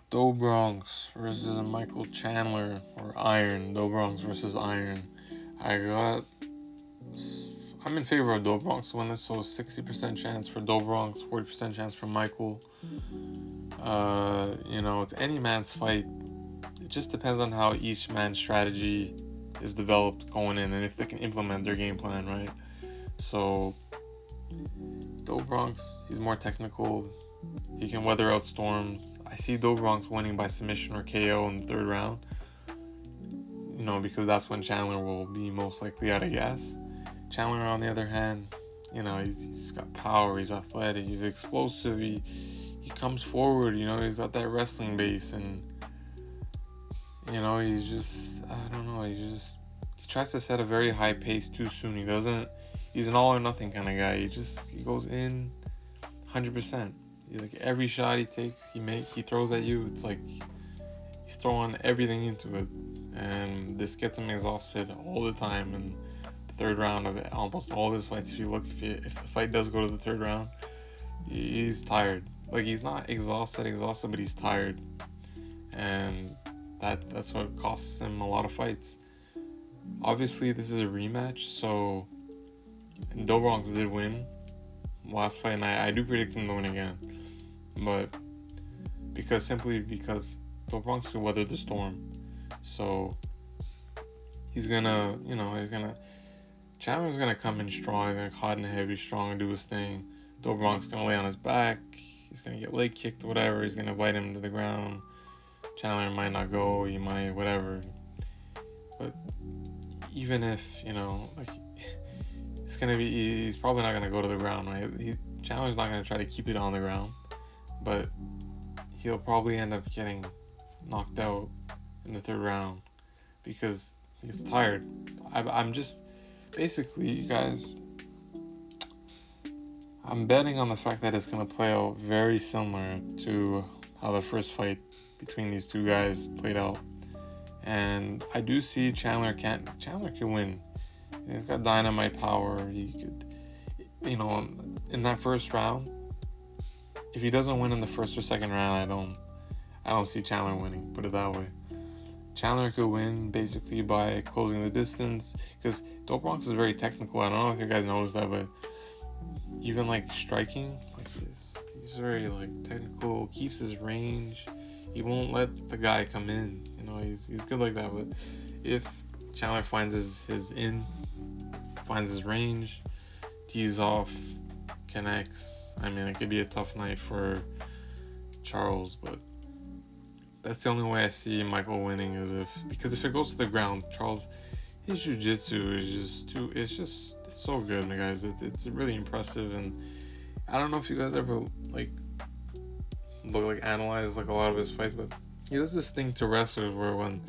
Bronx versus Michael Chandler, or Iron. Bronx versus Iron. I got. I'm in favor of Bronx to win this, so 60% chance for Bronx, 40% chance for Michael. It's any man's fight. It just depends on how each man's strategy is developed going in and if they can implement their game plan, right? So, Bronx, he's more technical. He can weather out storms. I see Bronx winning by submission or KO in the third round. Because that's when Chandler will be most likely out of gas. Chandler, on the other hand, he's got power. He's athletic. He's explosive. He comes forward. He's got that wrestling base, and he's just, I don't know. He tries to set a very high pace too soon. He doesn't. He's an all or nothing kind of guy. He goes in 100%. Like every shot he takes, he throws at you. It's like he's throwing everything into it, and this gets him exhausted all the time. And the third round of it, almost all of his fights, if the fight does go to the third round, he's tired. Like he's not exhausted, but he's tired, and that's what costs him a lot of fights. Obviously, this is a rematch, so Bronx did win last fight, and I do predict him to win again. But because Bronx can weather the storm, so Chandler's gonna come in strong, he's gonna hot and heavy, strong, and do his thing. Bronx gonna lay on his back, he's gonna get leg kicked, whatever, he's gonna bite him to the ground. Chandler might not go, he might, whatever. But even if, he's probably not gonna go to the ground, right? Chandler's not gonna try to keep it on the ground, but he'll probably end up getting knocked out in the third round because he gets tired. I'm just, basically, you guys, I'm betting on the fact that it's going to play out very similar to how the first fight between these two guys played out. And I do see Chandler can win. He's got dynamite power. He could, in that first round, if he doesn't win in the first or second round, I don't see Chandler winning, put it that way. Chandler could win basically by closing the distance, because Bronx is very technical. I don't know if you guys noticed that, but even like striking, like he's very like technical, keeps his range. He won't let the guy come in. He's good like that. But if Chandler finds his range, tees off, connects, it could be a tough night for Charles, but that's the only way I see Michael winning because if it goes to the ground, Charles, his jiu-jitsu is it's so good, guys. It's really impressive, and I don't know if you guys ever analyze a lot of his fights, but he does this thing to wrestlers where when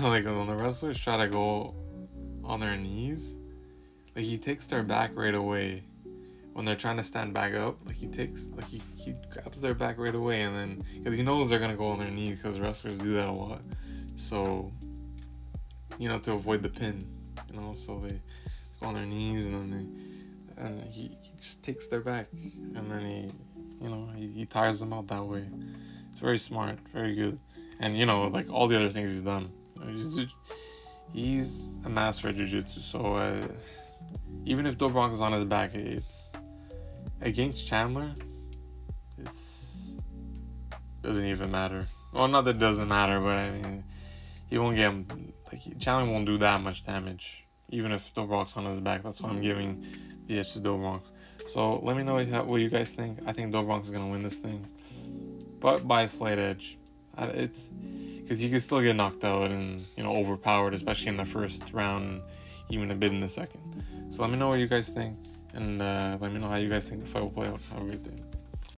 when the wrestlers try to go on their knees, he takes their back right away. When they're trying to stand back up, he grabs their back right away, and then because he knows they're gonna go on their knees, because wrestlers do that a lot. So to avoid the pin, so they go on their knees, and then he just takes their back, and then he tires them out that way. It's very smart, very good, and all the other things he's done. He's a master at jiu-jitsu, so even if Bronx is on his back, it's against Chandler, it doesn't even matter. Well, not that it doesn't matter, but he won't get him. Chandler won't do that much damage, even if Bronx on his back. That's why I'm giving the edge to Bronx. So let me know what you guys think. I think Bronx is gonna win this thing, but by a slight edge. It's because he could still get knocked out and overpowered, especially in the first round, even a bit in the second. So let me know what you guys think. And let me know how you guys think the fight will play out. Have a great day.